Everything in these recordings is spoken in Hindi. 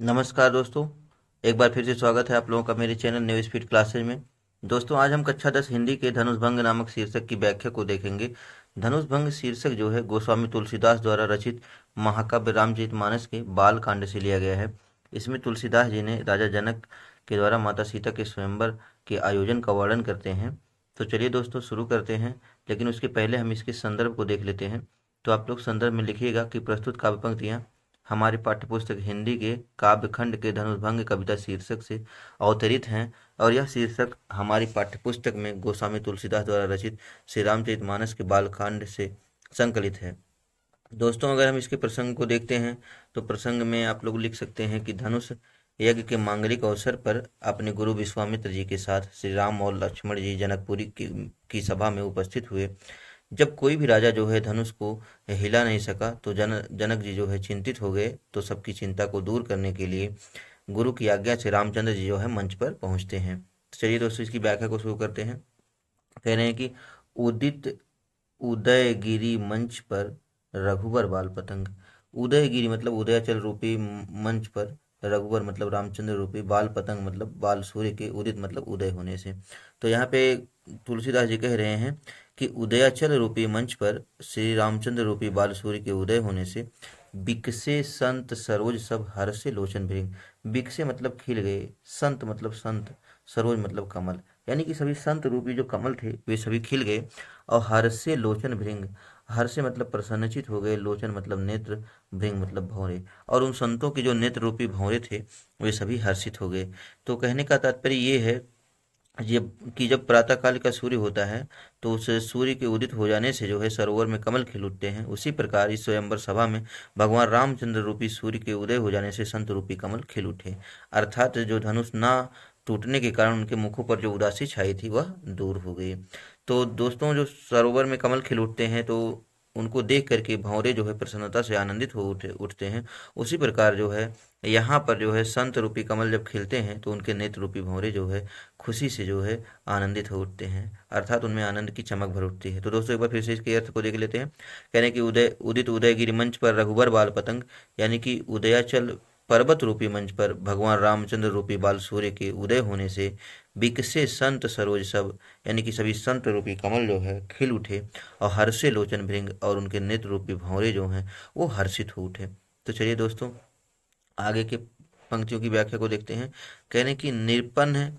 नमस्कार दोस्तों। एक बार फिर से स्वागत है आप लोगों का मेरे चैनल न्यू स्पीड क्लासेज में। दोस्तों, आज हम कक्षा 10 हिंदी के धनुष भंग नामक शीर्षक की व्याख्या को देखेंगे। धनुष भंग शीर्षक जो है गोस्वामी तुलसीदास द्वारा रचित महाकाव्य रामचरितमानस के बाल कांड से लिया गया है। इसमें तुलसीदास जी ने राजा जनक के द्वारा माता सीता के स्वयंवर के आयोजन का वर्णन करते हैं। तो चलिए दोस्तों शुरू करते हैं, लेकिन उसके पहले हम इसके संदर्भ को देख लेते हैं। तो आप लोग संदर्भ में लिखिएगा कि प्रस्तुत काव्य पंक्तियाँ हमारी पाठ्यपुस्तक हिंदी के काव्यखंड के धनुर्भंग कविता शीर्षक से अवतरित हैं, और यह शीर्षक हमारी पाठ्यपुस्तक में गोस्वामी तुलसीदास द्वारा रचित श्री रामचरितमानस के बालकांड से संकलित है। दोस्तों, अगर हम इसके प्रसंग को देखते हैं तो प्रसंग में आप लोग लिख सकते हैं कि धनुष यज्ञ के मांगलिक अवसर पर अपने गुरु विश्वामित्र जी के साथ श्री राम और लक्ष्मण जी जनकपुरी की सभा में उपस्थित हुए। जब कोई भी राजा जो है धनुष को हिला नहीं सका तो जनक जी जो है चिंतित हो गए। तो सबकी चिंता को दूर करने के लिए गुरु की आज्ञा से रामचंद्र जी जो है मंच पर पहुंचते हैं। तो चलिए दोस्तों, इसकी व्याख्या को शुरू करते हैं। कह रहे हैं कि उदित उदयगिरी मंच पर रघुवर बाल पतंग। उदयगिरी मतलब उदयाचल रूपी मंच पर, रघुवर मतलब रामचंद्र रूपी, बाल पतंग मतलब बाल सूर्य के, उदित मतलब उदय होने से। तो यहाँ पे तुलसीदास जी कह रहे हैं कि उदयाचल रूपी मंच पर श्री रामचंद्र रूपी बाल सूर्य के उदय होने से बिकसे संत सरोज सब हर्षे लोचन भृंग। बिकसे मतलब खिल गए, संत मतलब संत, सरोज मतलब कमल, यानी कि सभी संत रूपी जो कमल थे वे सभी खिल गए। और हर्षे लोचन भृंग, हर्षे मतलब प्रसन्नचित हो गए, लोचन मतलब नेत्र, भृंग मतलब भौरे, और उन संतों के जो नेत्र रूपी भौरे थे वे सभी हर्षित हो गए। तो कहने का तात्पर्य ये है ये कि जब प्रातःकाल का सूर्य होता है तो उस सूर्य के उदित हो जाने से जो है सरोवर में कमल खिल उठते हैं। उसी प्रकार इस स्वयंवर सभा में भगवान रामचंद्र रूपी सूर्य के उदय हो जाने से संत रूपी कमल खिल उठे, अर्थात जो धनुष ना टूटने के कारण उनके मुखों पर जो उदासी छाई थी वह दूर हो गई। तो दोस्तों, जो सरोवर में कमल खिल उठते हैं तो उनको देख करके भंवरे जो है प्रसन्नता से आनंदित हो उठते हैं। उसी प्रकार जो है यहाँ पर जो है संत रूपी कमल जब खिलते हैं तो उनके नेत्र रूपी भंवरे जो है खुशी से जो है आनंदित हो उठते हैं, अर्थात उनमें आनंद की चमक भर उठती है। तो दोस्तों, एक बार फिर से इसके अर्थ को देख लेते हैं। कह रहे हैं कि उदित उदयगिरी मंच पर रघुबर बाल पतंग, यानी कि उदयाचल पर्वत रूपी मंच पर भगवान रामचंद्र रूपी बाल सूर्य के उदय होने से बिकसे संत सरोज सब, यानी कि सभी संत रूपी कमल जो है खिल उठे, और हर्षे लोचन भृंग, और उनके नेत्र रूपी भंवरे जो हैं वो हर्षित हो उठे। तो चलिए दोस्तों, आगे के पंक्तियों की व्याख्या को देखते हैं। कहने की निरपन है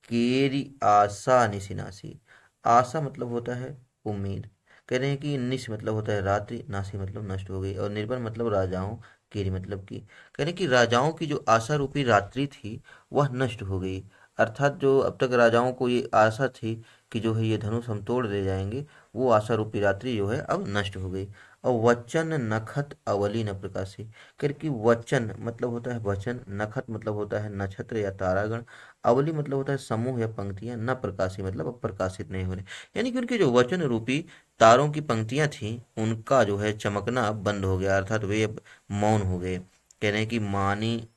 केरी आशा निशिनासी। आशा मतलब होता है उम्मीद। कह रहे हैं कि निश मतलब होता है रात्रि, नासी मतलब नष्ट हो गई, और निर्भर मतलब राजाओं, केरी मतलब की। कह रहे हैं कि राजाओं की जो आशा रूपी रात्रि थी वह नष्ट हो गई, अर्थात जो अब तक राजाओं को ये आशा थी कि जो है ये धनुष हम तोड़ ले जाएंगे, वो आशा रूपी रात्रि जो है अब नष्ट हो गई। और वचन नखत अवली न प्रकाशी। क्योंकि वचन मतलब होता है वचन, नखत मतलब होता है नक्षत्र या तारागण, अवली मतलब होता है समूह या पंक्तियां, न प्रकाशी मतलब अब प्रकाशित नहीं हो रहे, यानी कि उनके जो वचन रूपी तारों की पंक्तियां थी उनका जो है चमकना अब बंद हो गया, अर्थात वे अब मौन हो गए। कह रहे हैं कि मानी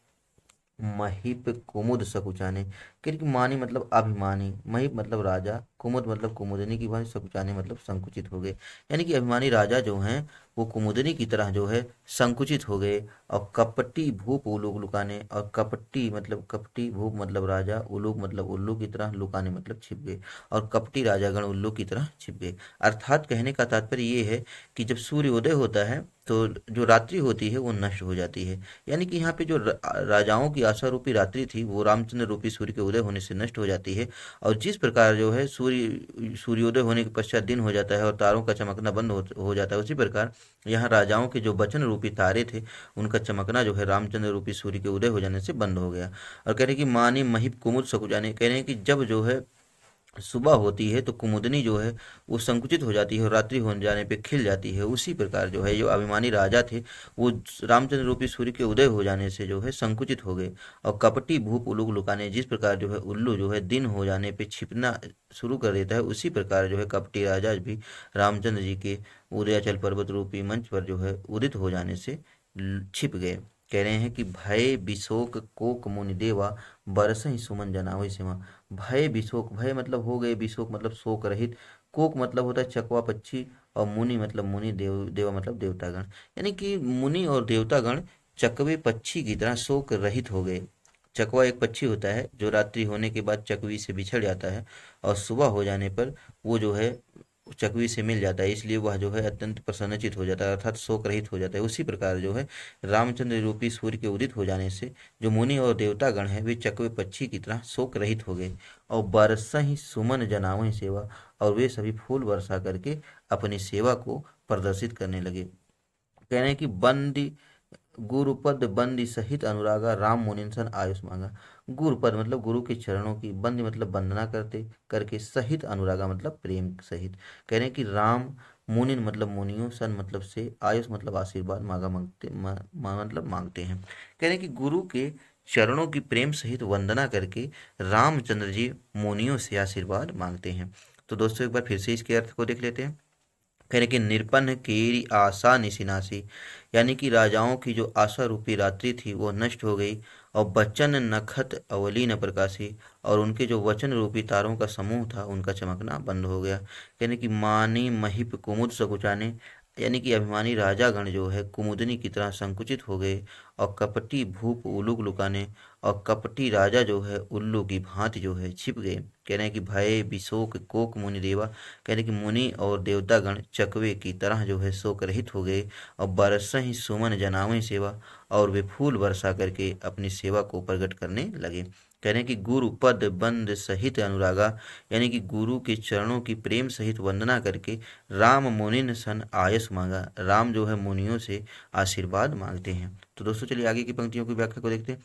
महिप कुमुद सकुचाने। क्योंकि मानी मतलब अभिमानी, महिप मतलब राजा, कुमुद मतलब कुमुदनी की भांति, सकुचाने मतलब संकुचित हो गए, यानी कि अभिमानी राजा जो हैं वो कुमुदनी की तरह जो है संकुचित हो गए। और कपटी भूप उलूक लुकाने, और कपटी मतलब कपटी, भूप मतलब राजा, उलूक मतलब उल्लू की तरह, लुकाने मतलब छिप गए, और कपटी राजागण उल्लू की तरह छिप गए। अर्थात कहने का तात्पर्य ये है कि जब सूर्योदय होता है तो जो रात्रि होती है वो नष्ट हो जाती है, यानी कि यहाँ पे जो राजाओं की आशा रूपी रात्रि थी वो रामचंद्र रूपी सूर्य के उदय होने से नष्ट हो जाती है। और जिस प्रकार जो है सूर्योदय होने के पश्चात दिन हो जाता है और तारों का चमकना बंद हो जाता है, उसी प्रकार यहाँ राजाओं के जो वचन रूपी तारे थे उनका चमकना जो है रामचंद्र रूपी सूर्य के उदय हो जाने से बंद हो गया। और कह रहे हैं कि मानी महिप कुमुद सकुचाने। कह रहे हैं कि जब जो है सुबह होती है तो कुमुदनी जो है वो संकुचित हो जाती है और रात्रि हो जाने पे खिल जाती है। उसी प्रकार जो है जो अभिमानी राजा थे वो रामचंद्र रूपी सूर्य के उदय हो जाने से जो है संकुचित हो गए। और कपटी भूप उल्लू लुकाने, जिस प्रकार जो है उल्लू जो है दिन हो जाने पे छिपना शुरू कर देता है, उसी प्रकार जो है कपटी राजा भी रामचंद्र जी के उदयाचल पर्वत रूपी मंच पर जो है उदित हो जाने से छिप गए। कह रहे हैं कि भय बिशोक कोक मुनि देवा, बरस ही सुमन जनावै सिमा। भय बिशोक, भय मतलब हो गए, बिशोक मतलब शोक रहित, कोक मतलब होता है चकवा पक्षी, और मुनि मतलब मुनि, देव देवा मतलब देवतागण, यानी कि मुनि और देवतागण चकवे पक्षी की तरह शोक रहित हो गए। चकवा एक पक्षी होता है जो रात्रि होने के बाद चकवी से बिछड़ जाता है और सुबह हो जाने पर वो जो है चकवी से मिल जाता है, इसलिए वह जो है अत्यंत प्रसन्नचित हो जाता है, अर्थात शोक रहित हो जाता है। उसी प्रकार जो है रामचंद्र रूपी सूर्य के उदित हो जाने से जो मुनि और देवतागण हैं वे चकवे पक्षी की तरह शोक रहित हो गए और बरसा ही सुमन जनावहि सेवा, और वे सभी फूल वर्षा करके अपनी सेवा को प्रदर्शित करने लगे। कह रहे हैं कि बंदी गुरुपद बंदी सहित अनुरागा राम मुनिसन आयुष मांगा। गुरुपद मतलब गुरु के चरणों की, बंदी मतलब वंदना करते करके, सहित अनुरागा मतलब प्रेम सहित। कह रहे हैं कि राम मुनिन मतलब मुनियों, सन मतलब से, आयुष मतलब आशीर्वाद, मांगा मतलब मांगते हैं। कह रहे हैं कि गुरु के चरणों की प्रेम सहित वंदना करके रामचंद्र जी मुनियों से आशीर्वाद मांगते हैं। तो दोस्तों एक बार फिर से इसके अर्थ को देख लेते हैं। कह रहे कि निर्पन्न केरी आशा निशिनासी, यानी कि राजाओं की जो आशा रूपी रात्रि थी वो नष्ट हो गई, और बच्चन नखत अवली न प्रकाशी, और उनके जो वचन रूपी तारों का समूह था उनका चमकना बंद हो गया। यानी कि मानी महिप कुमुद सकुचाने, यानी कि अभिमानी राजागण जो है कुमुदनी की तरह संकुचित हो गए, और कपटी भूप उलूक लुकाने, और कपटी राजा जो है उल्लू की भांति जो है छिप गए। कह रहे हैं कि भय विशोक कोक मुनि देवा, कह रहे कि मुनि और देवतागण चकवे की तरह जो है शोक रहित हो गए, और बरस ही सुमन जनावई सेवा, और वे फूल वर्षा करके अपनी सेवा को प्रकट करने लगे। कह रहे हैं कि गुरु पद बंद सहित अनुरागा, यानी कि गुरु के चरणों की प्रेम सहित वंदना करके राम मुनिन सन आयस मांगा। राम जो है मुनियों से आशीर्वाद मांगते हैं। तो दोस्तों चलिए आगे की पंक्तियों की व्याख्या को देखते हैं।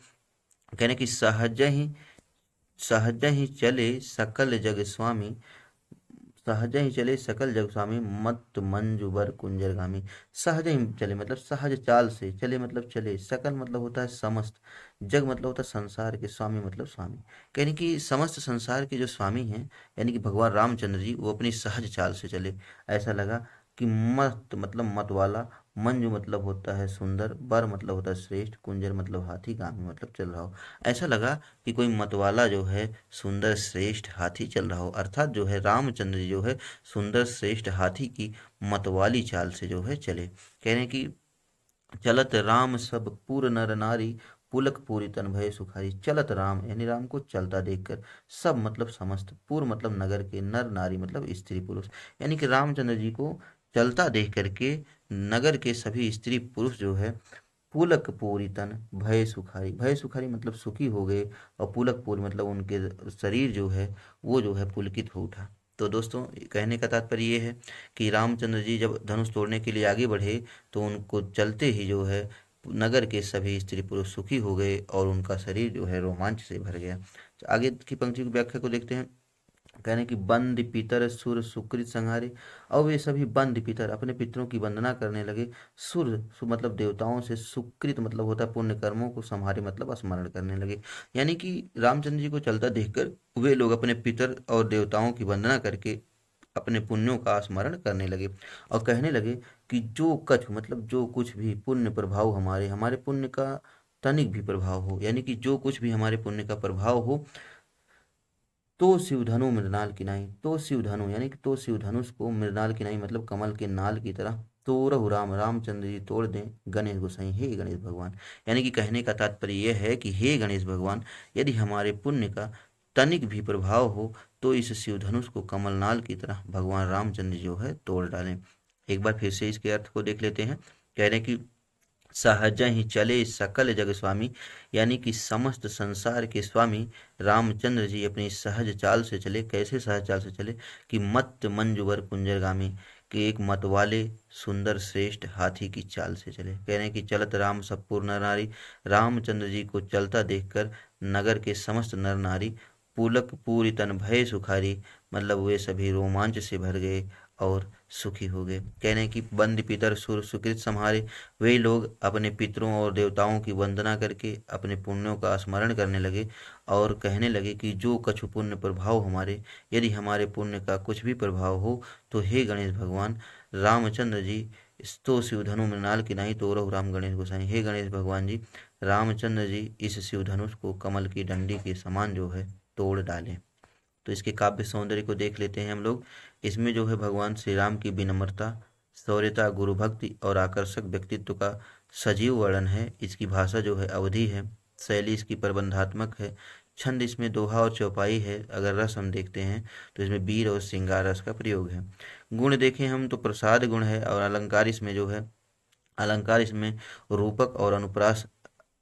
कह रहे हैं कि सहज ही चले सकल जग स्वामी, सहज ही चले सकल जग स्वामी, मत मंजू बर कुंजरगामी। सहज ही चले मतलब सहज चाल से, चले मतलब चले, सकल मतलब होता है समस्त, जग मतलब होता है संसार के, स्वामी मतलब स्वामी। यानी कि समस्त संसार के जो स्वामी हैं यानी कि भगवान रामचंद्र जी वो अपनी सहज चाल से चले। ऐसा लगा कि मत मतलब मत वाला, मंजू मतलब होता है सुंदर, बर मतलब होता है श्रेष्ठ, कुंजर मतलब हाथी, गामी मतलब चल रहा हो। ऐसा लगा कि कोई मतवाला जो है सुंदर श्रेष्ठ हाथी चल रहा हो, अर्थात जो है रामचंद्र जी जो है सुंदर श्रेष्ठ हाथी की मतवाली चाल से जो है चले। कह रहे हैं कि चलत राम सब पूर नर नारी, पुलक पूरी तन भय सुखारी। चलत राम यानी राम को चलता देखकर, सब मतलब समस्त, पूर मतलब नगर के, नर नारी मतलब स्त्री पुरुष, यानी कि रामचंद्र जी को चलता देख करके नगर के सभी स्त्री पुरुष जो है पुलक पूरी तन भय सुखारी, भय सुखारी मतलब सुखी हो गए, और पुलक पूरी मतलब उनके शरीर जो है वो जो है पुलकित हो उठा। तो दोस्तों कहने का तात्पर्य ये है कि रामचंद्र जी जब धनुष तोड़ने के लिए आगे बढ़े तो उनको चलते ही जो है नगर के सभी स्त्री पुरुष सुखी हो गए और उनका शरीर जो है रोमांच से भर गया। तो आगे की पंक्ति की व्याख्या को देखते हैं। कहने की बंद पितर सुर सुकृत संहारे, और वे सभी बंद पितर अपने पितरों की वंदना करने लगे। मतलब देवताओं से, सुकृत मतलब होता है पुण्य कर्मों को, संहारे मतलब स्मरण करने लगे। यानी कि रामचंद्र जी को चलता देखकर वे लोग अपने पितर और देवताओं की वंदना करके अपने पुण्यों का स्मरण करने लगे और कहने लगे कि जो कछ मतलब जो कुछ भी पुण्य प्रभाव हमारे हमारे पुण्य का तनिक भी प्रभाव हो, यानी कि जो कुछ भी हमारे पुण्य का प्रभाव हो, तो शिवधनु मृणाल की नाई, तो शिवधनु यानी कि तो शिवधनुष को मृणाल की नाई मतलब कमल के नाल की तरह तोरहु राम, रामचंद्र जी तोड़ दें गणेश गोसाई, हे गणेश भगवान। यानी कि कहने का तात्पर्य यह है कि हे गणेश भगवान, यदि हमारे पुण्य का तनिक भी प्रभाव हो तो इस शिवधनुष को कमलनाल की तरह भगवान रामचंद्र जो है तोड़ डालें। एक बार फिर से इसके अर्थ को देख लेते हैं। कह रहे हैं कि सहज ही चले सकल जग स्वामी, यानी कि समस्त संसार के स्वामी रामचंद्र जी अपनी सहज चाल से चले। कैसे सहज चाल से चले कि मत मंजुवर कुंजरगामी, कि एक मत वाले सुंदर श्रेष्ठ हाथी की चाल से चले। कह रहे हैं कि चलत राम सब पूर नर नारी, रामचंद्र जी को चलता देखकर नगर के समस्त नर नारी पुलक पूरी तन भय सुखारी, मतलब वे सभी रोमांच से भर गए और सुखी हो गए। कह रहे हैं कि बंद पितर सुर सुकृत संहारे, वे लोग अपने पितरों और देवताओं की वंदना करके अपने पुण्यों का स्मरण करने लगे और कहने लगे कि जो कछु पुण्य प्रभाव हमारे, यदि हमारे पुण्य का कुछ भी प्रभाव हो तो हे गणेश भगवान रामचंद्र जी, तो शिवधनु मृणाल की नहीं तोरहु राम गणेश गोसाई, हे गणेश भगवान जी रामचंद्र जी इस शिवधनुष को कमल की डंडी के समान जो है तोड़ डालें। तो इसके काव्य सौंदर्य को देख लेते हैं हम लोग। इसमें जो है भगवान श्री राम की विनम्रता, शौर्यता, गुरु भक्ति और आकर्षक व्यक्तित्व का सजीव वर्णन है, इसकी भाषा जो है अवधि है, शैली इसकी प्रबंधात्मक है, छंद इसमें दोहा और चौपाई है। अगर रस हम देखते हैं तो इसमें वीर और श्रृंगार रस का प्रयोग है। गुण देखें हम तो प्रसाद गुण है, और अलंकार इसमें जो है, अलंकार इसमें रूपक और अनुप्रास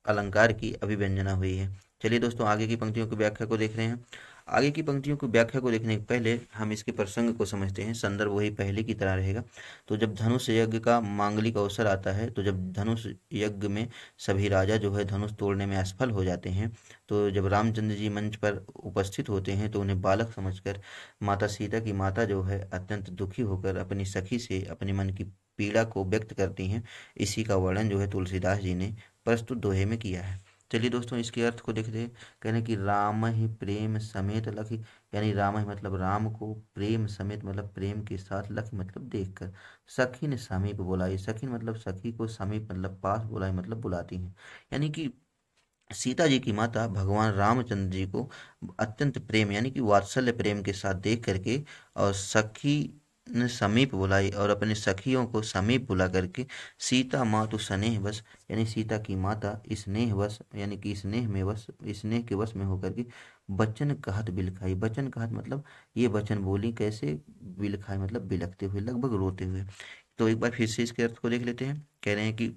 अलंकार की अभिव्यंजना हुई है। चलिए दोस्तों आगे की पंक्तियों की व्याख्या को देख रहे हैं। आगे की पंक्तियों की व्याख्या को देखने के पहले हम इसके प्रसंग को समझते हैं। संदर्भ वही पहले की तरह रहेगा। तो जब धनुष यज्ञ का मांगलिक अवसर आता है, तो जब धनुष यज्ञ में सभी राजा जो है धनुष तोड़ने में असफल हो जाते हैं, तो जब रामचंद्र जी मंच पर उपस्थित होते हैं तो उन्हें बालक समझकर माता सीता की माता जो है अत्यंत दुखी होकर अपनी सखी से अपने मन की पीड़ा को व्यक्त करती हैं। इसी का वर्णन जो है तुलसीदास जी ने प्रस्तुत दोहे में किया है। चलिए दोस्तों इसके अर्थ को देखते हैं। कहने कि राम ही प्रेम समेत लखी, यानी राम ही मतलब राम को, प्रेम समेत मतलब प्रेम के साथ, लखी मतलब देखकर, सखी ने समीप बुलाई, सखी मतलब सखी को, समीप मतलब पास, बुलाई मतलब बुलाती हैं। यानी कि सीता जी की माता भगवान रामचंद्र जी को अत्यंत प्रेम यानी कि वात्सल्य प्रेम के साथ देख करके, और सखी ने समीप बुलाई और अपने सखियों को समीप बुला करके, सीता मातु स्नेह वश, यानी सीता की माता स्नेह वश यानी कि स्नेह में वश, स्नेह के वश में होकर के बचन कहत बिलखाई, बचन कहत मतलब ये वचन बोली कैसे, बिलखाई मतलब बिलखते हुए, लगभग रोते हुए। तो एक बार फिर से इसके अर्थ को देख लेते हैं। कह रहे हैं कि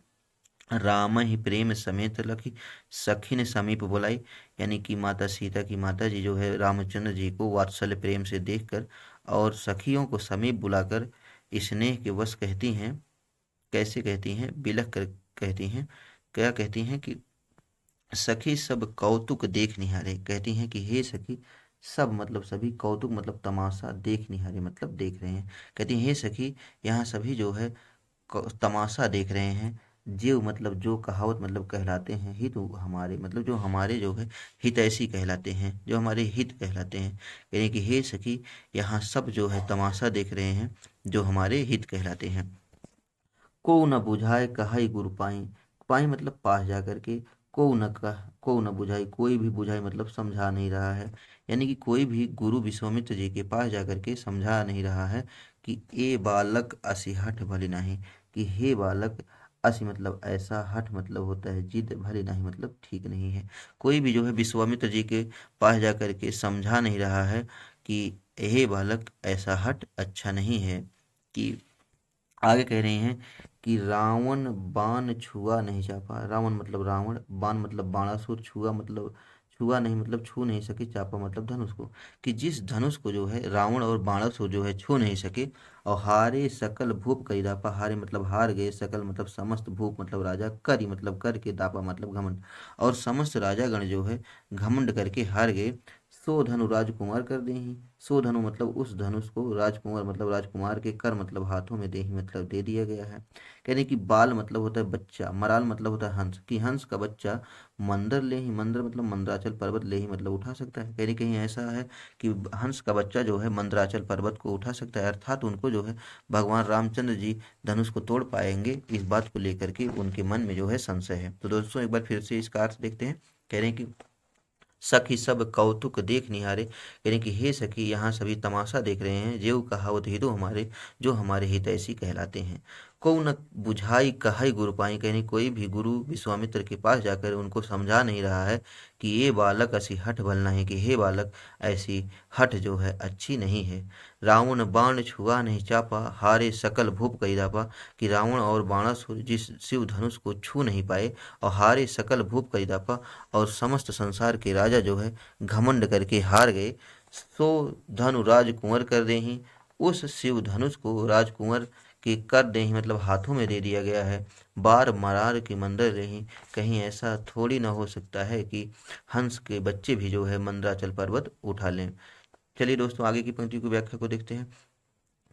राम ही प्रेम समेत लखी, सखी ने समीप बुलाई, यानी कि माता सीता की माता जी जो है रामचंद्र जी को वात्सल्य प्रेम से देखकर और सखियों को समीप बुलाकर स्नेह के वश कहती हैं, कैसे कहती हैं, बिलख कर कहती हैं। क्या कहती हैं कि सखी सब कौतुक देख निहारे, कहती हैं कि हे सखी सब मतलब सभी, कौतुक मतलब तमाशा, देख निहारे मतलब देख रहे हैं। कहती हैं हे सखी यहाँ सभी जो है तमाशा देख रहे हैं। जीव मतलब जो, कहावत मतलब कहलाते हैं, हित हमारे मतलब जो हमारे जो है हितैषी कहलाते हैं, जो हमारे हित कहलाते हैं। यानी कि हे सखी यहाँ सब जो है तमाशा देख रहे हैं जो हमारे हित कहलाते हैं। को न बुझाए कहाई गुरु पाई, पाई मतलब पास जा करके, को न बुझाई, कोई भी बुझाई मतलब समझा नहीं रहा है, यानी कि कोई भी गुरु विश्वामित्र जी के पास जा करके समझा नहीं रहा है कि ए बालक असी हठ भली नहीं, कि हे बालक, असी मतलब ऐसा, हठ मतलब होता है जिद, भली नहीं मतलब ठीक नहीं है। कोई भी जो है विश्वामित्र जी के पास जा करके समझा नहीं रहा है कि हे बालक ऐसा हठ अच्छा नहीं है। कि आगे कह रहे हैं कि रावण बाण छुआ नहीं चापा, रावण मतलब रावण, बाण मतलब बाणासुर, छुआ मतलब छुआ नहीं मतलब छू नहीं सके, चापा मतलब धनुष को, कि जिस धनुष को जो है रावण और बाणासुर जो है छू नहीं सके, और हारे सकल भूप करी दापा, हारे मतलब हार गए, सकल मतलब समस्त, भूप मतलब राजा, करी मतलब करके, दापा मतलब घमंड, और समस्त राजागण जो है घमंड करके हार गए। सो धनु राजकुमार कर देही, सो धनु मतलब उस धनुष को, राजकुमार मतलब राजकुमार के, कर मतलब हाथों में, देही मतलब दे दिया गया है। कहने की बाल मतलब होता है बच्चा, मराल मतलब होता है हंस, कि हंस का बच्चा मंदर ले ही, मंदर मतलब मंदराचल पर्वत, ले ही मतलब उठा सकता है। कहीं कहीं ऐसा है कि हंस का बच्चा जो है मंदराचल पर्वत को उठा सकता है, अर्थात उनको जो है भगवान रामचंद्र जी धनुष को तोड़ पाएंगे, इस बात को लेकर के उनके मन में जो है संशय है। तो दोस्तों एक बार फिर से इसका अर्थ देखते हैं। कह रहे हैं कि सखी सब कौतुक देख निहारे, यानी कि हे सखी यहाँ सभी तमाशा देख रहे हैं, जेऊ कहावत हितो हमारे, जो हमारे हितैषी कहलाते हैं। को न बुझाई कहाई गुरु पाई, कहनी कोई भी गुरु विश्वामित्र के पास जाकर उनको समझा नहीं रहा है कि ये बालक ऐसी हठ भल नहीं, कि हे बालक ऐसी हठ जो है अच्छी नहीं है। रावण बाण छुआ नहीं चापा, हारे सकल भूप कई दापा, कि रावण और बाणासुर जिस शिव धनुष को छू नहीं पाए, और हारे सकल भूप कई दापा, और समस्त संसार के राजा जो है घमंड करके हार गए। सो धनु राजकुंवर कर देही, उस शिव धनुष को राजकुंवर के कर देही मतलब हाथों में दे दिया गया है। बार मरार के मंदिर रही, कहीं ऐसा थोड़ी ना हो सकता है कि हंस के बच्चे भी जो है मंदराचल पर्वत उठा लें। चलिए दोस्तों आगे की पंक्ति की व्याख्या को देखते हैं।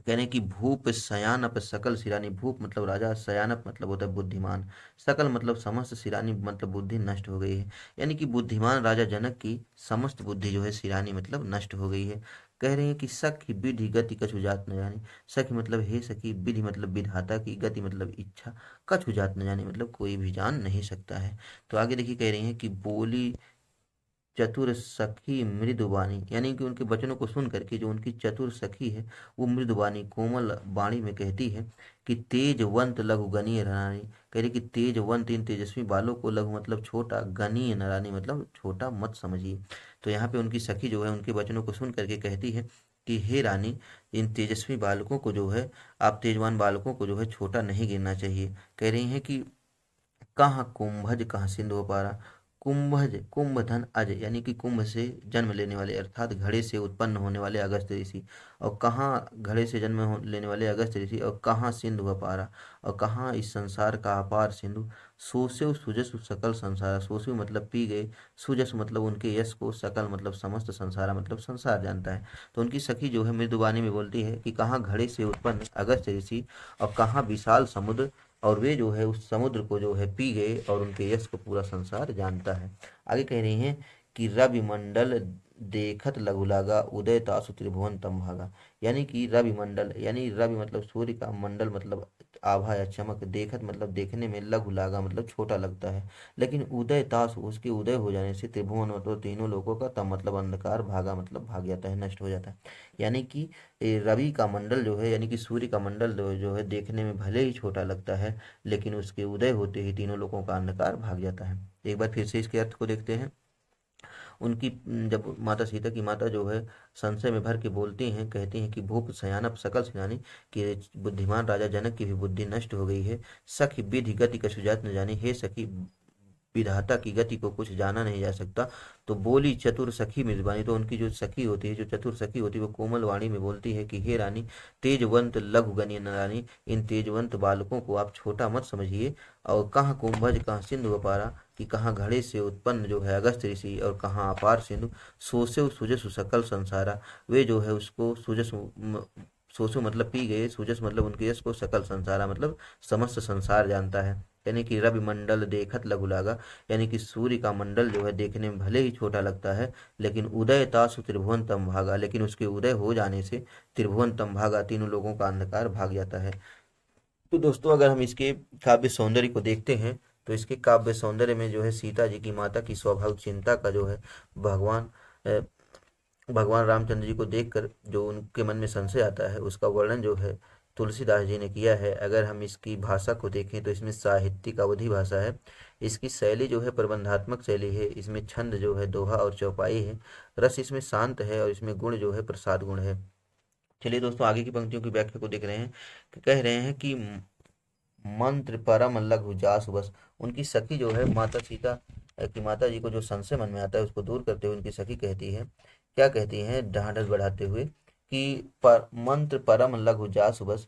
कहने की भूप शयानप सकल सिरानी, भूप मतलब राजा, शयानप मतलब होता है बुद्धिमान, सकल मतलब समस्त, सिरानी मतलब बुद्धि नष्ट हो गई है, यानी कि बुद्धिमान राजा जनक की समस्त बुद्धि जो है सिरानी मतलब नष्ट हो गई है। कह रहे हैं कि सखी विधि गति कछु जात न जाने, सखी मतलब हे सखी, विधि मतलब विधाता की, गति मतलब इच्छा, कछु जात न जाने मतलब कोई भी जान नहीं सकता है। तो आगे देखिए कह रही हैं कि बोली चतुर सखी मृदुबानी, यानी कि उनके वचनों को सुन करके जो उनकी चतुर सखी है वो मृदुबानी कोमल वाणी में कहती है कि तेजवंत लघु गणीय रानी, कह रही कि तेजवंत इन तेजस्वी बालों को, लघु मतलब छोटा, गणीय नारानी मतलब छोटा मत समझिए। तो यहाँ पे उनकी सखी जो है उनके वचनों को सुन करके कहती है कि हे रानी, इन तेजस्वी बालकों को जो है, आप तेजवान बालकों को जो है छोटा नहीं गिनना चाहिए। कह रही हैं कि कहाँ कुंभज कहाँ सिंधु पारा, कुंभज कुंभ धन अज, यानी कि कुंभ से जन्म लेने वाले अर्थात घड़े से उत्पन्न होने वाले अगस्त ऋषि, और कहाँ घड़े से लेने वाले अगस्त ऋषि, और कहाँ सिंधु अपारा, और कहाँ इस संसार का अपार सिंधु, सोसेव सुजसु सकल संसार, सोसेव मतलब पी गए, सुजस मतलब उनके यश को, सकल मतलब समस्त, संसारा मतलब संसार जानता है। तो उनकी सखी जो है मृदुबानी में बोलती है कि कहाँ घड़े से उत्पन्न अगस्त ऋषि, और कहाँ विशाल समुद्र, और वे जो है उस समुद्र को जो है पी गए, और उनके यश को पूरा संसार जानता है। आगे कह रही हैं कि रवि मंडल देखत लघु लागा, उदय तासु त्रिभुवन तम भागा, यानी कि रवि मंडल, यानी रवि मतलब सूर्य का, मंडल मतलब आभा या चमक, देखत मतलब देखने में, लघु लागा मतलब छोटा लगता है, लेकिन उदय तासु उसके उदय हो जाने से, त्रिभुवन मतलब तीनों लोगों का, तम मतलब अंधकार, भागा मतलब भाग जाता है, नष्ट हो जाता है। यानी कि रवि का मंडल जो है, यानी कि सूर्य का मंडल जो है देखने में भले ही छोटा लगता है, लेकिन उसके उदय होते ही तीनों लोगों का अंधकार भाग जाता है। एक बार फिर से इसके अर्थ को देखते हैं। उनकी जब माता सीता की माता जो है संशय में भर के बोलती हैं, कहती हैं कि भूप सयानप सकल सेनानी, कि बुद्धिमान राजा जनक की भी बुद्धि नष्ट हो गई है, सखी विधि गति कछु जात न जानी, हे सखी विधाता की गति को कुछ जाना नहीं जा सकता। तो बोली चतुर सखी मेजबानी, तो उनकी जो सखी होती है, जो चतुर सखी होती है, वो कोमल वाणी में बोलती है कि हे रानी, तेजवंत लघु गणीय रानी, इन तेजवंत बालकों को आप छोटा मत समझिए, और कहाँ कुंभज कहाँ सिंधु अपारा, कि कहाँ घड़े से उत्पन्न जो है अगस्त ऋषि, और कहाँ अपार सिंधु, सोसे सुजसु सकल संसारा, वे जो है उसको सुजसु, सोसु मतलब पी गए, सुजस मतलब उनके यश को, सकल संसारा मतलब समस्त संसार जानता है। यानी कि रवि मंडल देखत लघु लागा, यानी कि सूर्य का मंडल जो है देखने में भले ही छोटा लगता है, लेकिन उदय तासु त्रिभुवन तम भागा, लेकिन उसके उदय हो जाने से त्रिभुवन तम भागा, तीनों लोगों का अंधकार भाग जाता है। तो दोस्तों अगर हम इसके काव्य सौंदर्य को देखते हैं, तो इसके काव्य सौंदर्य में जो है सीता जी की माता की स्वाभाविक चिंता का जो है, भगवान भगवान रामचंद्र जी को देखकर जो उनके मन में संशय आता है, उसका वर्णन जो है तुलसीदास जी ने किया है। अगर हम इसकी भाषा को देखें तो इसमें साहित्यिक अवधि भाषा है, इसकी शैली जो है प्रबंधात्मक शैली है, इसमें छंद जो है दोहा और चौपाई है, रस इसमें शांत है, और इसमें गुण जो है प्रसाद गुण है। चलिए दोस्तों आगे की पंक्तियों की व्याख्या को देख रहे हैं। कह रहे हैं कि मंत्र परम लघु जासु बस, उनकी सखी जो है माता सीता की माता जी को जो संशय मन में आता है उसको दूर करते हुए उनकी सखी कहती है, क्या कहती हैं ढाढ़स बढ़ाते हुए कि मंत्र परम लघु जासु बस,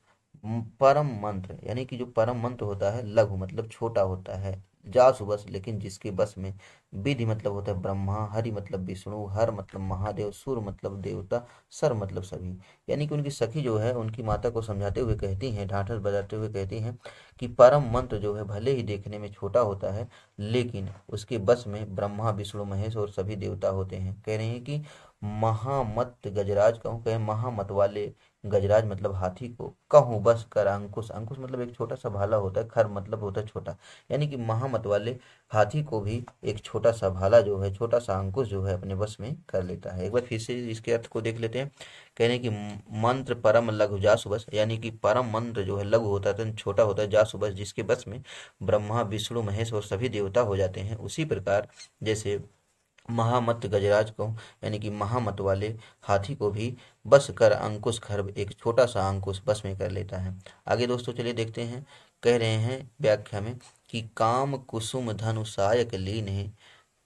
परम मंत्र यानी कि जो परम मंत्र होता है, लघु मतलब छोटा होता है, जासु बस लेकिन जिसके बस में, विधि मतलब होता है ब्रह्मा, हरि मतलब विष्णु, हर मतलब महादेव, सुर मतलब देवता, सर मतलब सभी। यानी कि उनकी सखी जो है उनकी माता को समझाते हुए कहती हैं, ढांढस बजाते हुए कहती हैं कि परम मंत्र जो है भले ही देखने में छोटा होता है, लेकिन उसके बस में ब्रह्मा विष्णु महेश और सभी देवता होते हैं। कह रहे हैं कि महामत गजराज कहूँ, कहे महामत वाले गजराज मतलब हाथी को, कहूँ बस कर अंकुश, अंकुश मतलब एक छोटा सा भाला होता है, खर मतलब होता है छोटा, यानी कि महामत वाले हाथी को भी एक छोटा सा भाला जो है, छोटा सा अंकुश जो है अपने बस में कर लेता है। एक बार फिर से इसके अर्थ को देख लेते हैं। कहने की मंत्र परम लघु जासु बस, यानी कि परम मंत्र जो है लघु होता है, छोटा होता है, जासु बस जिसके बस में ब्रह्मा विष्णु महेश और सभी देवता हो जाते हैं। उसी प्रकार जैसे महामत गजराज को, यानी कि महामत वाले हाथी को भी बस कर अंकुश खर, एक छोटा सा अंकुश बस में कर लेता है। आगे दोस्तों चलिए देखते हैं। कह रहे हैं व्याख्या में कि काम कुसुम धनु सायक लीन है,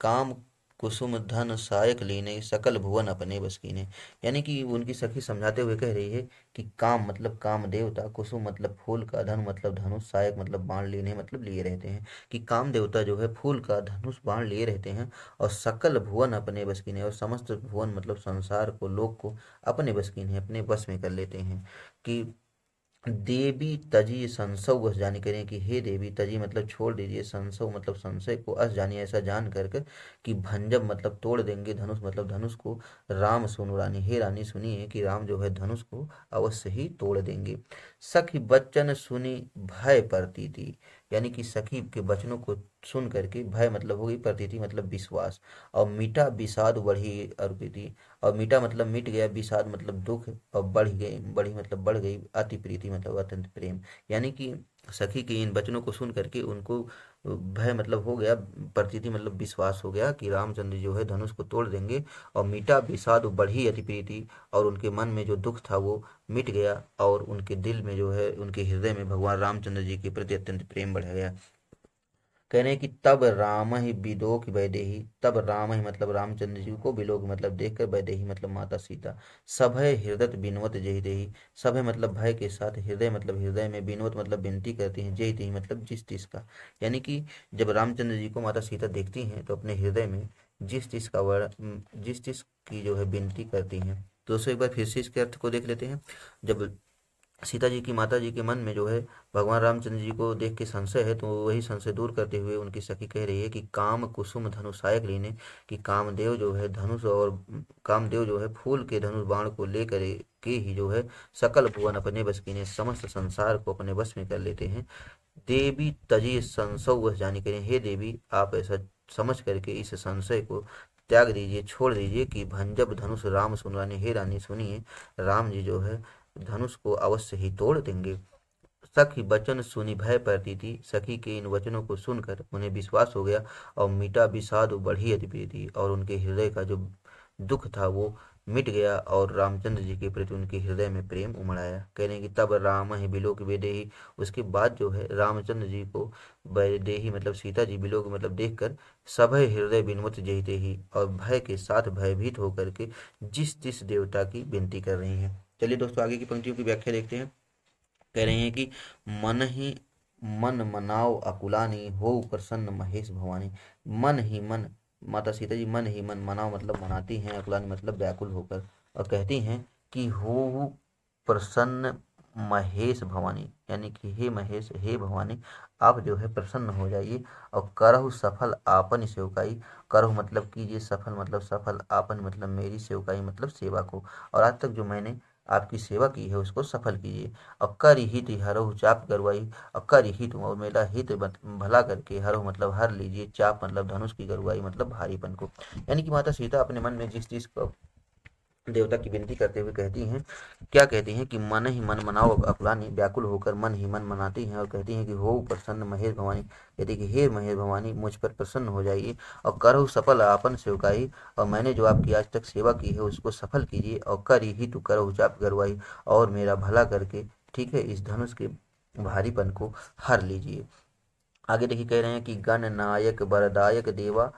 काम कुसुम धन सायक लीने, सकल भुवन अपने बस कीने, यानी कि उनकी सखी समझाते हुए कह रही है कि काम मतलब काम देवता, कुसुम मतलब फूल का, धनु मतलब धनुष, सायक मतलब बाण, लीने मतलब लिए रहते हैं, कि काम देवता जो है फूल का धनुष बाण लिए रहते हैं, और सकल भुवन अपने बस कीने, और समस्त भुवन मतलब संसार को, लोक को अपने बस कीने, अपने बस में कर लेते हैं। कि देवी तजी संसव अस जानी, करें कि हे देवी, तजी मतलब छोड़ दीजिए, संसव मतलब संशय को, अस जानिए ऐसा जान करके, कि भंजब मतलब तोड़ देंगे, धनुष मतलब धनुष को, राम सुनु रानी, हे रानी सुनिए कि राम जो है धनुष को अवश्य ही तोड़ देंगे। सखी बच्चन सुनी भय प्रतीति, यानी कि सखी के वचनों को सुन करके भय मतलब हो गई, प्रतीति मतलब विश्वास, और मीठा विषाद बढ़ी अर्पिति, और मीठा मतलब मिट गया, विषाद मतलब दुख, और बढ़ गई, बढ़ी मतलब बढ़ गई, अति प्रीति मतलब अत्यंत प्रेम। यानी कि सखी के इन वचनों को सुन करके उनको भय मतलब हो गया, प्रतीति मतलब विश्वास हो गया कि रामचंद्र जो है धनुष को तोड़ देंगे, और मीठा विषाद बढ़ी अति प्रीति, और उनके मन में जो दुख था वो मिट गया, और उनके दिल में जो है, उनके हृदय में भगवान रामचंद्र जी के प्रति अत्यंत प्रेम बढ़ गया। कह रहे हैं कि तब राम ही विलोक वैदेही, तब राम ही मतलब रामचंद्र जी को, विलोक मतलब देखकर, वैदेही मतलब माता सीता, सभय हृदय बिनवत जहि देही, सभय मतलब भय के साथ, हृदय मतलब हृदय में, बिनवत मतलब विनती करती हैं, जय देही मतलब जिस चीज का, यानी कि जब रामचंद्र जी को माता सीता देखती हैं तो अपने हृदय में जिस चीज का जिस चीज की जो है विनती करती हैं। दोस्तों एक बार फिर से इसके अर्थ को देख लेते हैं। जब सीता जी की माता जी के मन में जो है भगवान रामचंद्र जी को देख के संशय है, तो वही संशय दूर करते हुए उनकी सखी कह रही है कि काम कुसुम धनुषायक लीने, कि कामदेव जो है धनुष, और कामदेव जो है फूल के धनुष बाण को लेकर के ही जो है सकल भुवन अपने बस कीने, समस्त संसार को अपने बस में कर लेते हैं। देवी तजी संशय वह जानी करें, हे देवी आप ऐसा समझ करके इस संशय को त्याग दीजिए, छोड़ दीजिए कि भंजब धनुष राम सुनवाने, हे रानी सुनिए, राम जी जो है धनुष को अवश्य ही तोड़ देंगे। सखी वचन सुनी भय पड़ती थी, सखी के इन वचनों को सुनकर उन्हें विश्वास हो गया, और मीठा विषाद बढ़ी अति प्रीति, और उनके हृदय का जो दुख था वो मिट गया, और रामचंद्र जी के प्रति उनके हृदय में प्रेम उमड़ आया। कह रहे हैं कि तब राम ही बिलोक वेदेही, उसके बाद जो है रामचंद्र जी को वैदेही मतलब सीता जी, बिलोक मतलब देखकर, सभय हृदय बिनवत जहिते ही, और भय के साथ भयभीत होकर के जिस जिस देवता की विनती कर रही हैं। चलिए दोस्तों आगे की पंक्तियों की व्याख्या देखते हैं। कह रहे हैं कि मन ही मन मनाओ अकुलानी, हो प्रसन्न महेश भवानी, मन ही मन, माता सीता जी मन ही मन, मनाओ मतलब मनाती हैं, अकुलानी मतलब व्याकुल होकर, और कहती हैं कि हो प्रसन्न महेश भवानी, यानी कि हे महेश, हे भवानी, आप जो है प्रसन्न हो जाइए, और करहु सफल आपन सेवकाई, करहु मतलब कीजिए, सफल मतलब सफल, आपन मतलब मेरी, सेवकाई मतलब सेवा को, और आज तक जो मैंने आपकी सेवा की है उसको सफल कीजिए। और कर हित हरहु चाप गरुआई, और कर हित और मेरा हित भला करके, हरहु मतलब हर लीजिए, चाप मतलब धनुष की गरुआई मतलब भारीपन को, यानी कि माता सीता अपने मन में जिस चीज को देवता की विनती करते हुए कहती हैं, क्या कहती हैं कि मन ही मन मनाओ अकुलानी, व्याकुल होकर मन ही मन मनाती हैं, और कहती हैं कि हो प्रसन्न महेश भवानी, कहती कि हे महेश भवानी मुझ पर प्रसन्न हो जाइए, और करहु सफल आपन सेवकाई, और मैंने जो आपकी आज तक सेवा की है उसको सफल कीजिए, और कर ही तू करहु चाप गरुआई, और मेरा भला करके ठीक है इस धनुष के भारीपन को हर लीजिए। आगे देखिए कह रहे हैं कि गण नायक वरदायक देवा,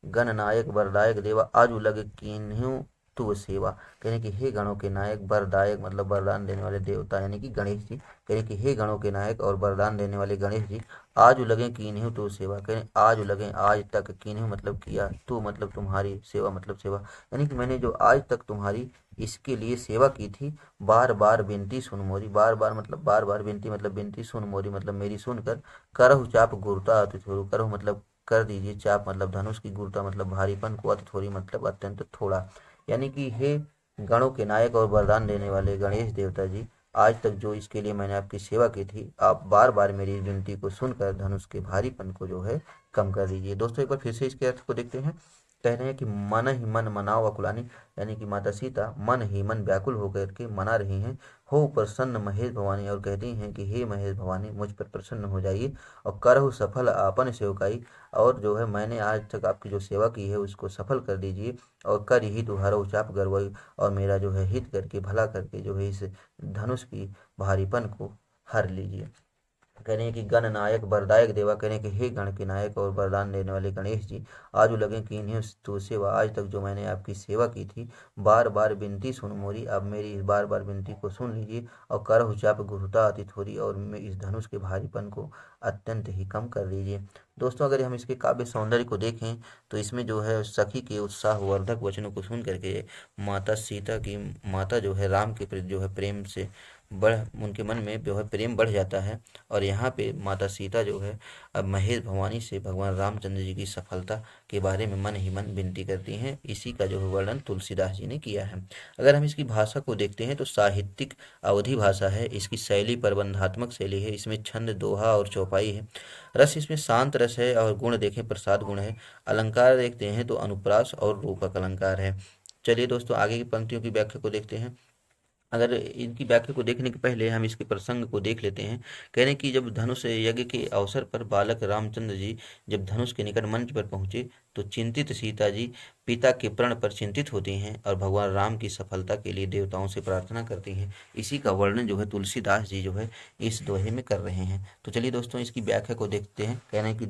गण नायक वरदायक देवा, आजू लग कीन्हू तू सेवा, कहने कि हे गणों के नायक, वरदायक मतलब वरदान देने वाले देवता यानी कि गणेश जी, कहने कि हे गणों के नायक और वरदान देने वाले गणेश जी, आज लगे कीन्हू तू सेवा, कहने आज लगे आज तक, कीन्हू मतलब किया, तू मतलब तुम्हारी, सेवा मतलब सेवा, यानी कि मैंने जो आज तक तुम्हारी इसके लिए सेवा की थी, बार बार विनती सुन मोरी, बार बार मतलब बार बार विनती मतलब विनती, सुन मोरी मतलब मेरी सुनकर, करहु चाप गुरुता अति थोरू, करहु मतलब कर दीजिए, चाप मतलब धनुष की, गुरुता मतलब भारीपन को, अति थोड़ी मतलब अत्यंत थोड़ा, यानी कि हे गणों के नायक और वरदान देने वाले गणेश देवता जी, आज तक जो इसके लिए मैंने आपकी सेवा की थी, आप बार बार मेरी विनती को सुनकर धनुष के भारीपन को जो है कम कर दीजिए। दोस्तों एक बार फिर से इसके अर्थ को देखते हैं। कह रहे हैं कि मन ही मन मनाओ अकुलानी, यानी कि माता सीता मन ही मन व्याकुल होकर के मना रही हैं, हो प्रसन्न महेश भवानी, और कहती हैं कि हे महेश भवानी मुझ पर प्रसन्न हो जाइए, और करहु सफल आपन सेवकाई, और जो है मैंने आज तक आपकी जो सेवा की है उसको सफल कर दीजिए, और कर ही तुहारो चाप गरवाई, और मेरा जो है हित करके भला करके जो है इस धनुष की भारीपन को हर लीजिए। कह रहे हैं कि गण नायक वरदायक देवा, कह रहे हैं कि हे गण के नायक और वरदान देने वाले गणेश जी, आज लगे कि इन्हें तो सेवा, आज तक जो मैंने आपकी सेवा की थी, बार बार विनती सुन मोरी, अब मेरी इस बार बार विनती को सुन लीजिए, और करहु चाप गुरुता अति थोड़ी, और मैं इस धनुष के भारीपन को अत्यंत ही कम कर दीजिए। दोस्तों अगर हम इसके काव्य सौंदर्य को देखें तो इसमें जो है सखी के उत्साहवर्धक वचनों को सुन करके माता सीता की, माता जो है राम के प्रति जो है प्रेम से बढ़ उनके मन में जो है प्रेम बढ़ जाता है। और यहाँ पे माता सीता जो है अब महेश भवानी से भगवान रामचंद्र जी की सफलता के बारे में मन ही मन विनती करती हैं। इसी का जो है वर्णन तुलसीदास जी ने किया है। अगर हम इसकी भाषा को देखते हैं तो साहित्यिक अवधि भाषा है। इसकी शैली प्रबंधात्मक शैली है। इसमें छंद, दोहा और चौपाई है। रस इसमें शांत रस है और गुण देखें प्रसाद गुण है। अलंकार देखते हैं तो अनुप्रास और रूपक अलंकार है। चलिए दोस्तों आगे की पंक्तियों की व्याख्या को देखते हैं। अगर इनकी व्याख्या को देखने के पहले हम इसके प्रसंग को देख लेते हैं। कह रहे हैं कि जब धनुष यज्ञ के अवसर पर बालक रामचंद्र जी जब धनुष के निकट मंच पर पहुंचे तो चिंतित सीता जी पिता के प्रण पर चिंतित होती हैं और भगवान राम की सफलता के लिए देवताओं से प्रार्थना करती हैं। इसी का वर्णन जो है तुलसीदास जी जो है इस दोहे में कर रहे हैं। तो चलिए दोस्तों इसकी व्याख्या को देखते हैं। कह रहे हैं कि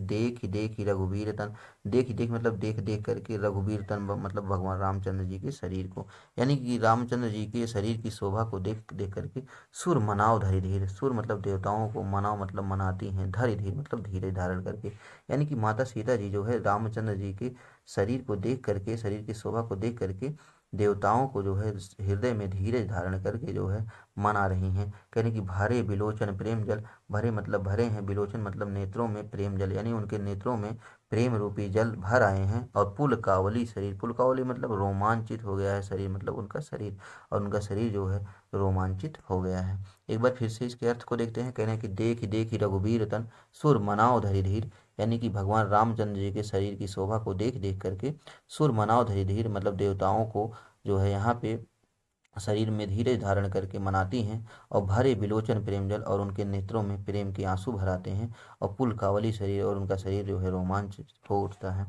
देख ही रघुवीर तन, देख ही देख मतलब देख देख करके, रघुवीर तन मतलब भगवान रामचंद्र जी के शरीर को, यानी कि रामचंद्र जी के शरीर की शोभा को देख देख करके सुर मनाओ धरि धीर, सुर मतलब देवताओं को, मनाओ मतलब मनाती हैं, धरि धीर मतलब धीरे धारण करके, यानी कि माता सीता जी जो है रामचंद्र जी के शरीर को देख करके, शरीर की शोभा को देख करके देवताओं को जो है हृदय में धीरज धारण करके जो है मना रही हैं। कहने की भरे बिलोचन प्रेम जल, भरे मतलब भरे हैं, बिलोचन मतलब नेत्रों में, प्रेम जल यानी उनके नेत्रों में प्रेम रूपी जल भर आए हैं। और पुलकावली शरीर, पुलकावली मतलब रोमांचित हो गया है शरीर, मतलब उनका शरीर, और उनका शरीर जो है रोमांचित हो गया है। एक बार फिर से इसके अर्थ को देखते हैं। कहने की देख ही रघुबीर तन, सुर मनाओ धरि धीर, यानी कि भगवान रामचंद्र जी के शरीर की शोभा को देख देख करके सुर मनाओ धरि धीर मतलब देवताओं को जो है यहाँ पे शरीर में धीरज धारण करके मनाती हैं। और भरे बिलोचन प्रेम जल, और उनके नेत्रों में प्रेम के आंसू भराते हैं। और पुलकावली शरीर, और उनका शरीर जो है रोमांच हो उठता है।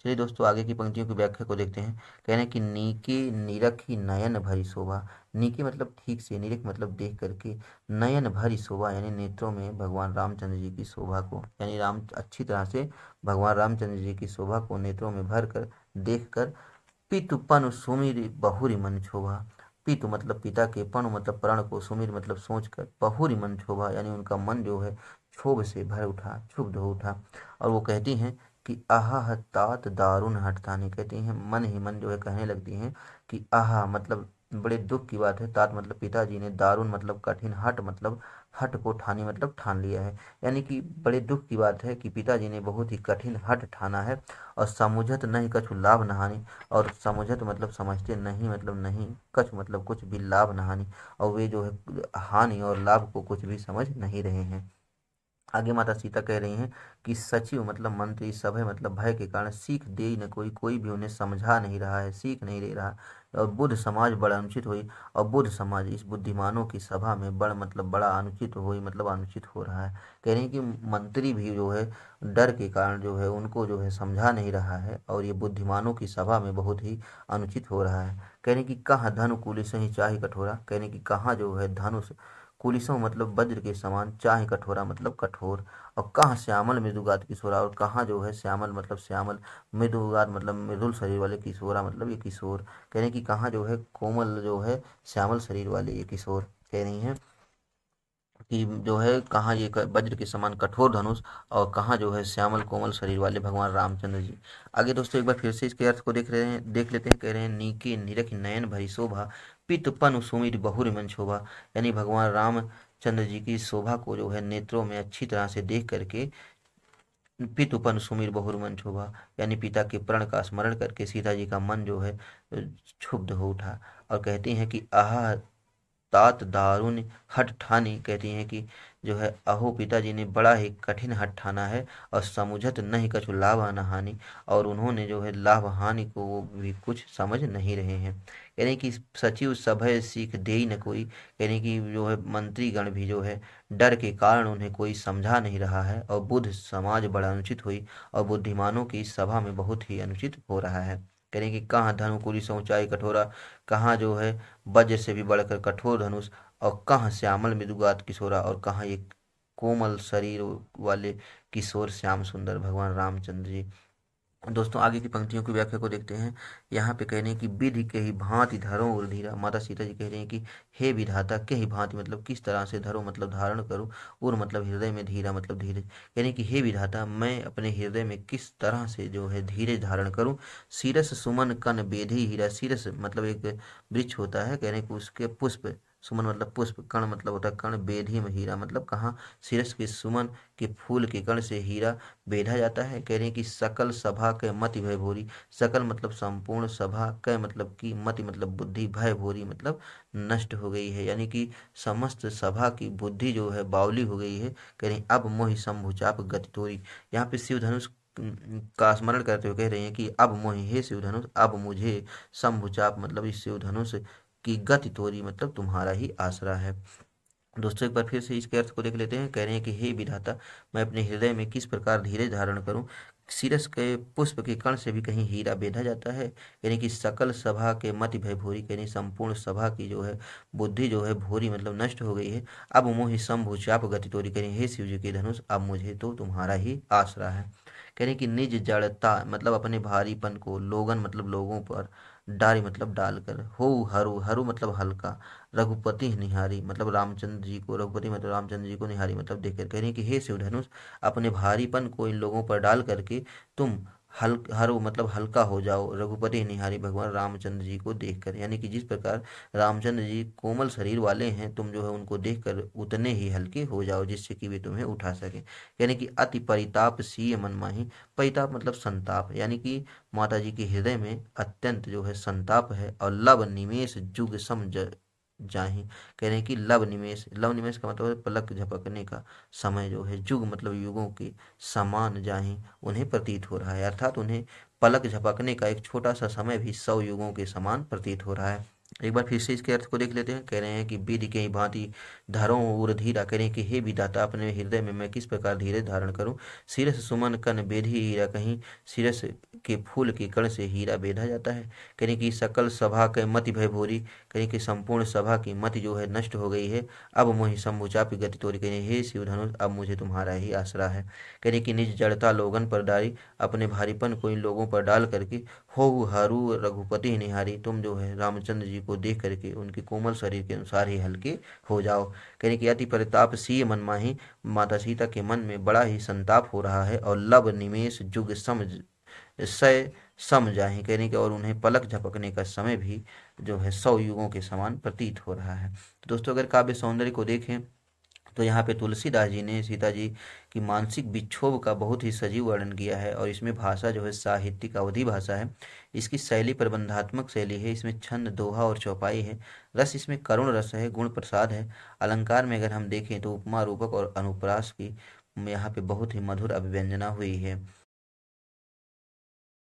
चलिए दोस्तों आगे की पंक्तियों की व्याख्या को देखते हैं। कह रहे हैं कि नीके निरखी नयन भरी शोभा, नीके मतलब ठीक से, निरख मतलब देख करके, नयन भरी शोभा यानी नेत्रों में भगवान रामचंद्र जी की शोभा को, यानी राम अच्छी तरह से भगवान रामचंद्र जी की शोभा को नेत्रों में भर कर देख कर, पितु पनु सुमिर बहुरी मन क्षोभा, पितु मतलब पिता के, पनु मतलब प्रण को, सुमिर मतलब सोच कर, बहुरी मन क्षोभा यानी उनका मन जो है क्षोभ से भर उठा, क्षुब्ध हो उठा। और वो कहती हैं कि आहा तात दारुण हठतानी, कहती हैं मन ही मन जो है कहने लगती हैं कि आहा मतलब बड़े दुख की बात है, तात मतलब पिताजी ने, दारुण मतलब कठिन, हठ मतलब हठ को ठानी मतलब ठान लिया है, यानी कि बड़े दुख की बात है कि पिताजी ने बहुत ही कठिन हठ ठाना है। और समुझत नहीं कछु लाभ नहानी, और समुझत मतलब समझते नहीं, मतलब नहीं, कछु मतलब कुछ भी, लाभ नहानी और वे जो है हानि और लाभ को कुछ भी समझ नहीं रहे हैं। आगे माता सीता कह रही हैं कि सचिव मतलब मंत्री, सभय मतलब भय के कारण, सीख दे न कोई, कोई भी उन्हें समझा नहीं रहा है, सीख नहीं दे रहा। और बुद्ध समाज बड़ा अनुचित हुई, और बुद्ध समाज इस बुद्धिमानों की सभा में बड़ मतलब बड़ा अनुचित हुई, मतलब अनुचित हो रहा है। कह रहे हैं कि मंत्री भी जो है डर के कारण जो है उनको जो है समझा नहीं रहा है, और ये बुद्धिमानों की सभा में बहुत ही अनुचित हो रहा है। कह रहे हैं कि कहाँ धनु कुलिस ही चाहे कठोरा, कह रहे हैं कि कहाँ जो है धनुष, कुलिसों मतलब वज्र के समान, चाहे कठोरा मतलब कठोर, और कहाँ श्यामल मृदुगात किशोरा, और कहाँ जो है श्यामल मतलब श्यामल, मृदुगात मतलब मृदुल शरीर वाले, किशोरा मतलब ये किशोर, कह रहे हैं कि कहाँ जो है कोमल जो है श्यामल शरीर वाले ये किशोर, कह रही हैं कि जो है कहाँ ये वज्र के समान कठोर धनुष, और कहाँ जो है श्यामल कोमल शरीर वाले भगवान रामचंद्र जी। आगे दोस्तों एक बार फिर से इसके अर्थ को देख लेते हैं। कह रहे हैं नीके निरख नयन भरी शोभा, पित पनु सुमिर बहुरी मन शोभा, यानी भगवान रामचंद्र जी की शोभा को जो है नेत्रों में अच्छी तरह से देख करके, पितुपन सुमिर बहुर मन शोभा यानी पिता के प्रण का स्मरण करके सीता जी का मन जो है क्षुब्ध हो उठा। और कहती हैं कि आह तात दारुण हठ ठानी, कहती हैं कि जो है अहो पिताजी ने बड़ा ही कठिन हठ ठाना है, और समुझत नहीं कछु लाभ न हानि, और उन्होंने जो है लाभ हानि को वो भी कुछ समझ नहीं रहे हैं। यानी कि सचिव सभय सीख दे न कोई, यानी कि जो है मंत्रीगण भी जो है डर के कारण उन्हें कोई समझा नहीं रहा है, और बुद्ध समाज बड़ा अनुचित हुई, और बुद्धिमानों की सभा में बहुत ही अनुचित हो रहा है। यानी कि कहाँ धनु कुली ऊंचाई कठोरा, कहाँ जो है वज्र से भी बढ़कर कठोर धनुष, और कहाँ श्यामल मृदुगात किशोरा, और कहाँ ये कोमल शरीर वाले किशोर श्याम सुंदर भगवान रामचंद्र जी। दोस्तों आगे की पंक्तियों की व्याख्या को देखते हैं। यहाँ पे कह रहे हैं कि विधि के ही भांति धरो और धीरा, माता सीता जी कह रहे हैं कि हे विधाता के ही भांति मतलब किस तरह से धरो मतलब धारण करूं, और मतलब हृदय में, धीरा मतलब धीरज, यानी कि हे विधाता मैं अपने हृदय में किस तरह से जो है धीरज धारण करूं। सीरस सुमन कन बेधी हीरा, सीरस मतलब एक वृक्ष होता है, कह रहे हैं कि उसके पुष्प सुमन मतलब पुष्प, कण मतलब होता है कण, बेधी में हीरा मतलब कहाँ, शीर्ष के सुमन के फूल के कण से हीरा बेधा जाता है। कह रहे हैं कि सकल सभा के मति भय भोरी, सकल मतलब संपूर्ण, सभा क मतलब की, मति मतलब बुद्धि, भय भोरी मतलब नष्ट हो गई है, यानी कि समस्त सभा की बुद्धि जो है बावली हो गई है। कह रहे हैं अब मोहि शंभु चाप गति तोरी, यहाँ पे शिव धनुष का स्मरण करते हुए कह रहे हैं कि अब मोहि, हे शिव धनुष, अब मुझे शंभु चाप मतलब इस शिव धनुष की गति तोरी मतलब तुम्हारा ही आसरा है। दोस्तों एक बार फिर से इसके अर्थ को देख लेते हैं। कह रहे हैं कि हे विधाता, मैं अपने हृदय में किस प्रकार धीरज धारण करूं, शीरष के पुष्प के कण से भी कहीं हीरा बेधा जाता है। यानी कि सकल सभा के मति भय भूरी, यानी संपूर्ण सभा की जो है बुद्धि जो है भूरी मतलब नष्ट हो गई है। अब मोहि शंभु चाप गति तोरी, करें हे शिव जी के धनुष, अब मुझे तो तुम्हारा ही आसरा है। कह रहे हैं कि निज जड़ता मतलब अपने भारीपन को, लोगन मतलब लोगों पर, डारी मतलब डालकर, हो हरु, हरु मतलब हल्का, रघुपति निहारी मतलब रामचंद्र जी को, रघुपति मतलब रामचंद्र जी को, निहारी मतलब देखकर। कह रहे हैं कि हे शिव धनुष, अपने भारीपन को इन लोगों पर डाल करके तुम हरो मतलब हल्का हो जाओ, रघुपति निहारी भगवान रामचंद्र जी को देखकर। यानी कि जिस प्रकार रामचंद्र जी कोमल शरीर वाले हैं, तुम जो है उनको देखकर उतने ही हल्के हो जाओ जिससे कि वे तुम्हें उठा सके। यानी कि अति परिताप सीय मन माही, परिताप मतलब संताप, यानी कि माता जी के हृदय में अत्यंत जो है संताप है। और लब निमेष जुग सम जाहि, कह रहे हैं कि लव निमेष, लव निमेष का मतलब है पलक झपकने का समय जो है, जुग मतलब युगों के समान जाहि उन्हें प्रतीत हो रहा है, अर्थात उन्हें पलक झपकने का एक छोटा सा समय भी 100 युगों के समान प्रतीत हो रहा है। एक बार फिर से इसके अर्थ को देख लेते हैं। कह रहे हैं कि विधि के ही भांति धरो उर धीरा, कह रहे हैं कि हे विधाता, अपने हृदय में मैं किस प्रकार धीरे धारण करूं, शीरष सुमन कन बेधी हीरा, कहीं शीरष के फूल के कण से हीरा बेधा जाता है। कह रहे हैं कि सकल सभा के मति भय भोरी, कह कि संपूर्ण सभा की मति जो है नष्ट हो गई है। अब मोहि शंभु चापी गति तोरी, कह हे शिव धनुष, अब मुझे तुम्हारा ही आसरा है। कह रहे कि निज जड़ता लोगन पर डाली, अपने भारीपन को इन लोगों पर डाल करके, हो हरू रघुपति निहारी, तुम जो है रामचंद्र जी को देख करके उनके कोमल शरीर के अनुसार ही हल्के हो जाओ। कहने कि अति परिताप सी मन माही, माता सीता के मन में बड़ा ही संताप हो रहा है। और लब निमेष जुग समझ सय सम जाहि, कहने के और उन्हें पलक झपकने का समय भी जो है 100 युगों के समान प्रतीत हो रहा है। तो दोस्तों अगर काव्य सौंदर्य को देखें तो यहाँ पे तुलसीदास जी ने सीता जी की मानसिक विक्षोभ का बहुत ही सजीव वर्णन किया है। और इसमें भाषा जो है साहित्यिक अवधि भाषा है, इसकी शैली प्रबंधात्मक शैली है, इसमें छंद दोहा और चौपाई है, रस इसमें करुण रस है, गुण प्रसाद है। अलंकार में अगर हम देखें तो उपमा रूपक और अनुप्रास की यहाँ पे बहुत ही मधुर अभिव्यंजना हुई है।